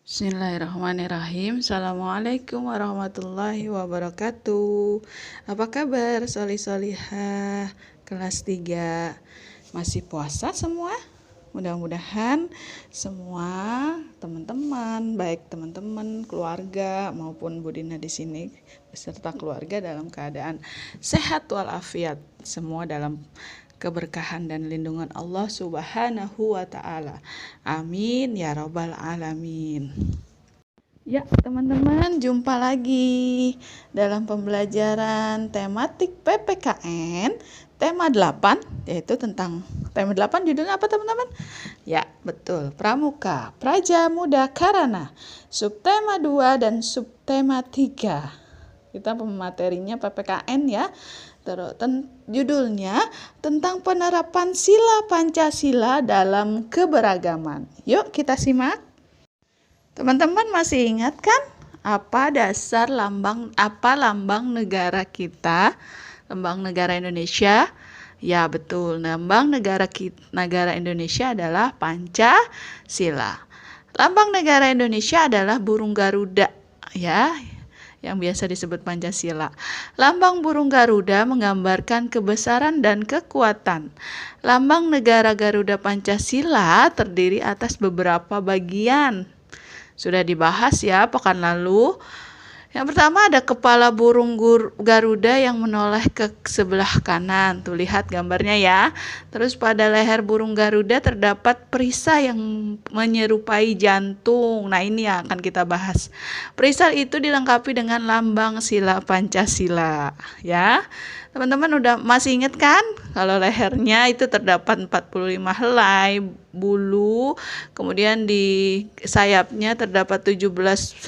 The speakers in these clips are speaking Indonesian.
Bismillahirrahmanirrahim. Assalamualaikum warahmatullahi wabarakatuh. Apa kabar solih-solihah kelas 3? Masih puasa semua? Mudah-mudahan semua teman-teman, baik teman-teman, keluarga maupun Bu Dina di sini beserta keluarga dalam keadaan sehat walafiat, semua dalam keberkahan dan lindungan Allah Subhanahu wa Ta'ala. Amin ya Rabbal Alamin. Ya, teman-teman, jumpa lagi dalam pembelajaran tematik PPKN tema 8, yaitu tentang tema 8 judulnya apa, teman-teman? Ya, betul, Pramuka, Praja Muda Karana, subtema 2 dan subtema 3. Kita pematerinya PPKN ya. Terus judulnya tentang penerapan sila Pancasila dalam keberagaman. Yuk kita simak. Teman-teman masih ingat kan apa lambang negara kita? Lambang negara Indonesia? Ya betul, lambang negara Indonesia adalah Pancasila. Lambang negara Indonesia adalah burung Garuda ya, yang biasa disebut Pancasila. Lambang burung Garuda menggambarkan kebesaran dan kekuatan. Lambang negara Garuda Pancasila terdiri atas beberapa bagian. Sudah dibahas ya pekan lalu. Yang pertama ada kepala burung Garuda yang menoleh ke sebelah kanan. Tuh lihat gambarnya ya. Terus pada leher burung Garuda terdapat perisai yang menyerupai jantung. Nah ini yang akan kita bahas. Perisai itu dilengkapi dengan lambang sila Pancasila. Ya, teman-teman masih ingat kan? Kalau lehernya itu terdapat 45 helai bulu, kemudian di sayapnya terdapat 17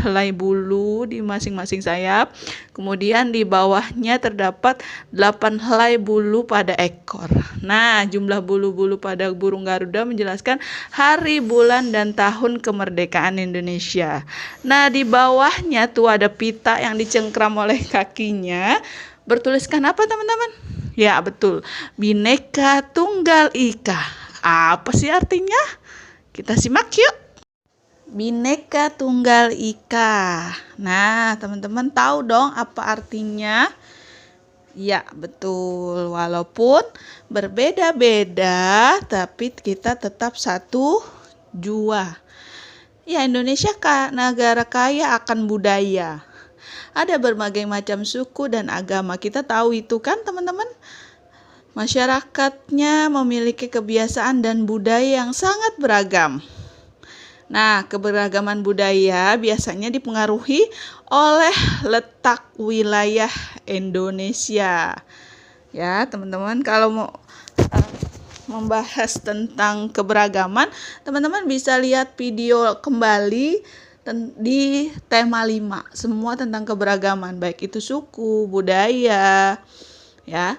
helai bulu di masing-masing sayap, kemudian di bawahnya terdapat 8 helai bulu pada ekor. Nah, jumlah bulu-bulu pada burung Garuda menjelaskan hari, bulan, dan tahun kemerdekaan Indonesia. Nah, di bawahnya tuh ada pita yang dicengkram oleh kakinya, bertuliskan apa teman-teman? Ya betul, Bhinneka Tunggal Ika. Apa sih artinya? Kita simak yuk. Bhinneka Tunggal Ika. Nah, teman-teman tahu dong apa artinya? Ya, betul. Walaupun berbeda-beda, tapi kita tetap satu jua. Ya, Indonesia negara kaya akan budaya. Ada berbagai macam suku dan agama. Kita tahu itu kan, teman-teman? Masyarakatnya memiliki kebiasaan dan budaya yang sangat beragam. Nah, keberagaman budaya biasanya dipengaruhi oleh letak wilayah Indonesia. Ya, teman-teman, kalau mau membahas tentang keberagaman, teman-teman bisa lihat video kembali di tema 5. Semua tentang keberagaman, baik itu suku, budaya, ya.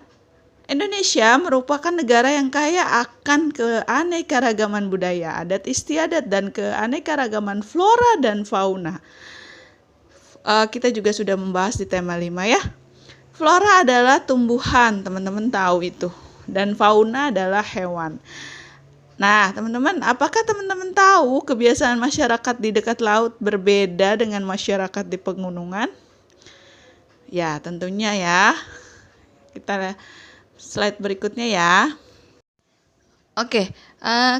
Indonesia merupakan negara yang kaya akan keanekaragaman budaya, adat istiadat, dan keanekaragaman flora dan fauna. Kita juga sudah membahas di tema 5 ya. Flora adalah tumbuhan, teman-teman tahu itu. Dan fauna adalah hewan. Nah, teman-teman, apakah teman-teman tahu kebiasaan masyarakat di dekat laut berbeda dengan masyarakat di pegunungan? Ya, tentunya ya. Kita slide berikutnya ya. Oke,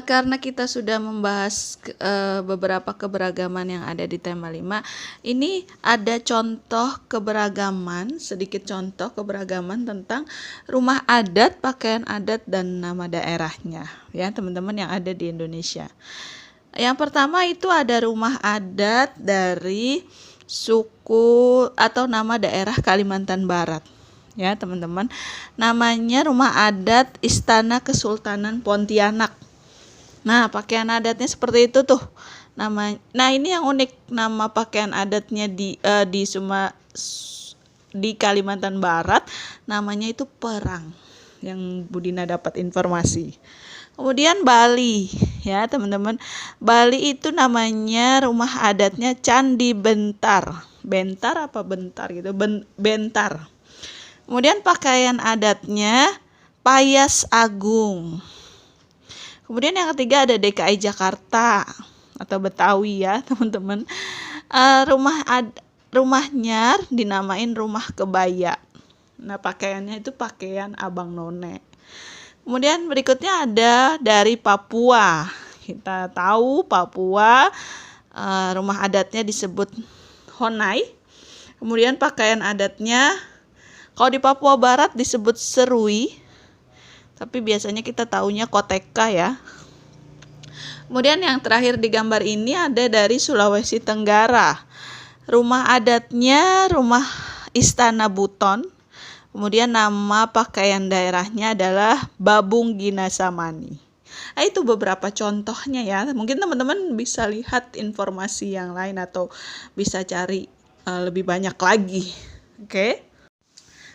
karena kita sudah membahas beberapa keberagaman yang ada di tema 5, ini ada contoh keberagaman, sedikit contoh keberagaman tentang rumah adat, pakaian adat, dan nama daerahnya, ya teman-teman yang ada di Indonesia. Yang pertama itu ada rumah adat dari suku atau nama daerah Kalimantan Barat. Ya teman-teman, namanya rumah adat Istana Kesultanan Pontianak. Nah, pakaian adatnya seperti itu tuh. Nah, ini yang unik, nama pakaian adatnya di Kalimantan Barat, namanya itu perang. Yang Budina dapat informasi. Kemudian Bali, ya teman-teman. Bali itu namanya rumah adatnya Candi Bentar. Bentar apa bentar gitu? Bentar. Kemudian pakaian adatnya Payas Agung. Kemudian yang ketiga ada DKI Jakarta. atau Betawi ya teman-teman. Rumahnya dinamain rumah kebaya. Nah, pakaiannya itu pakaian abang none. Kemudian berikutnya ada dari Papua. Kita tahu Papua rumah adatnya disebut Honai. Kemudian pakaian adatnya kalau di Papua Barat disebut serui, tapi biasanya kita taunya koteka ya. Kemudian yang terakhir di gambar ini ada dari Sulawesi Tenggara. Rumah adatnya rumah Istana Buton. Kemudian nama pakaian daerahnya adalah Babung Ginasamani. Nah, itu beberapa contohnya ya. Mungkin teman-teman bisa lihat informasi yang lain atau bisa cari lebih banyak lagi. Oke.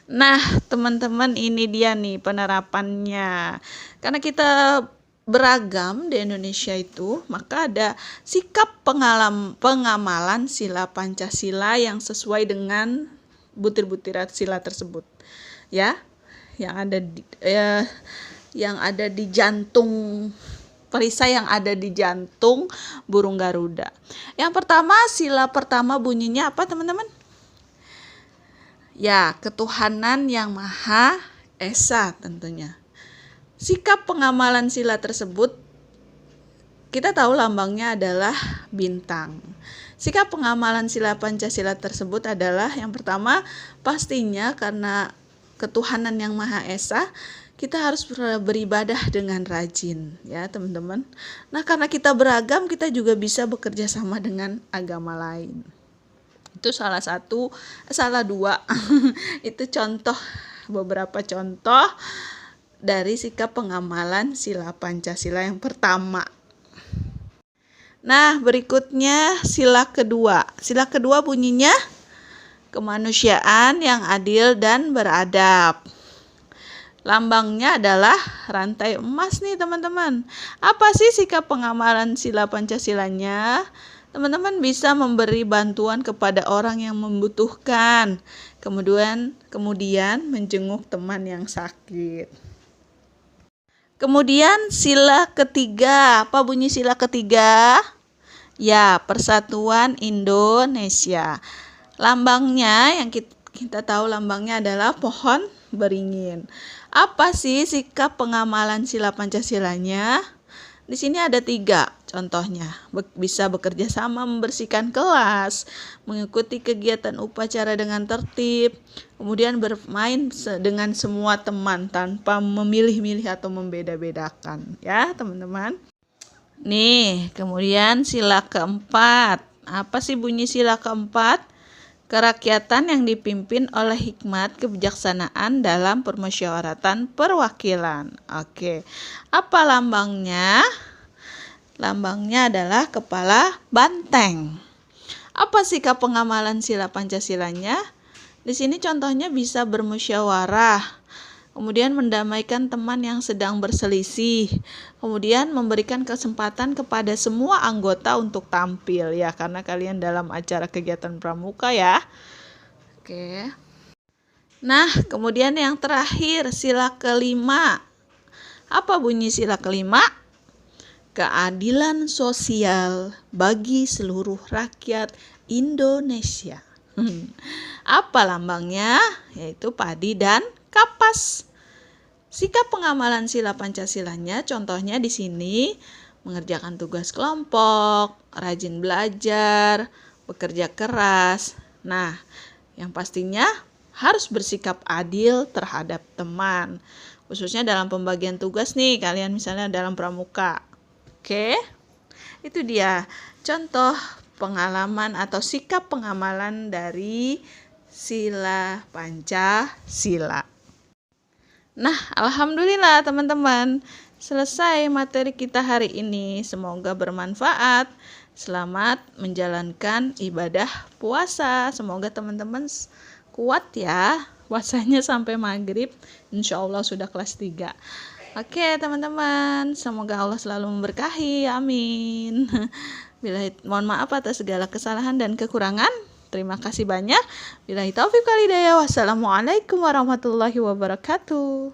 Nah, teman-teman, ini dia nih penerapannya. Karena kita beragam di Indonesia itu, maka ada sikap pengamalan sila Pancasila yang sesuai dengan butir-butir sila tersebut. Ya, yang ada di jantung perisai yang ada di jantung burung Garuda. Yang pertama, sila pertama bunyinya apa, teman-teman? Ya, ketuhanan yang Maha Esa tentunya. Sikap pengamalan sila tersebut, kita tahu lambangnya adalah bintang. Sikap pengamalan sila Pancasila tersebut adalah yang pertama, pastinya karena ketuhanan yang Maha Esa, kita harus beribadah dengan rajin ya teman-teman. Nah, karena kita beragam, kita juga bisa bekerja sama dengan agama lain. Itu salah dua itu beberapa contoh dari sikap pengamalan sila Pancasila yang pertama. Nah, berikutnya sila kedua. Sila kedua bunyinya kemanusiaan yang adil dan beradab. Lambangnya adalah rantai emas nih teman-teman. Apa sih sikap pengamalan sila Pancasilanya? Teman-teman bisa memberi bantuan kepada orang yang membutuhkan. Kemudian menjenguk teman yang sakit. Kemudian sila ketiga. Apa bunyi sila ketiga? Ya, Persatuan Indonesia. Lambangnya yang kita tahu lambangnya adalah pohon beringin. Apa sih sikap pengamalan sila Pancasilanya? Di sini ada 3 contohnya. Bisa bekerja sama membersihkan kelas, mengikuti kegiatan upacara dengan tertib, kemudian bermain dengan semua teman tanpa memilih-milih atau membeda-bedakan. Ya, teman-teman. Nih, kemudian sila keempat. Apa sih bunyi sila keempat? Kerakyatan yang dipimpin oleh hikmat kebijaksanaan dalam permusyawaratan perwakilan. Oke. Apa lambangnya? Lambangnya adalah kepala banteng. Apa sikap pengamalan sila Pancasilanya? Di sini contohnya bisa bermusyawarah, kemudian mendamaikan teman yang sedang berselisih, kemudian memberikan kesempatan kepada semua anggota untuk tampil ya, karena kalian dalam acara kegiatan pramuka ya. Oke. Nah, kemudian yang terakhir sila kelima. Apa bunyi sila kelima? Keadilan sosial bagi seluruh rakyat Indonesia. Apa lambangnya? Yaitu padi dan kapas. Sikap pengamalan sila Pancasilanya contohnya di sini mengerjakan tugas kelompok, rajin belajar, bekerja keras. Nah, yang pastinya harus bersikap adil terhadap teman. Khususnya dalam pembagian tugas nih, kalian misalnya dalam pramuka. Oke. Itu dia contoh pengalaman atau sikap pengamalan dari sila Pancasila. Nah, alhamdulillah teman-teman, selesai materi kita hari ini. Semoga bermanfaat. Selamat menjalankan ibadah puasa. Semoga teman-teman kuat ya. Puasanya sampai maghrib. Insya Allah sudah kelas 3. Oke teman-teman, semoga Allah selalu memberkahi. Amin. Mohon maaf atas segala kesalahan dan kekurangan. Terima kasih banyak. Billahi taufiq wal hidayah. Wassalamualaikum warahmatullahi wabarakatuh.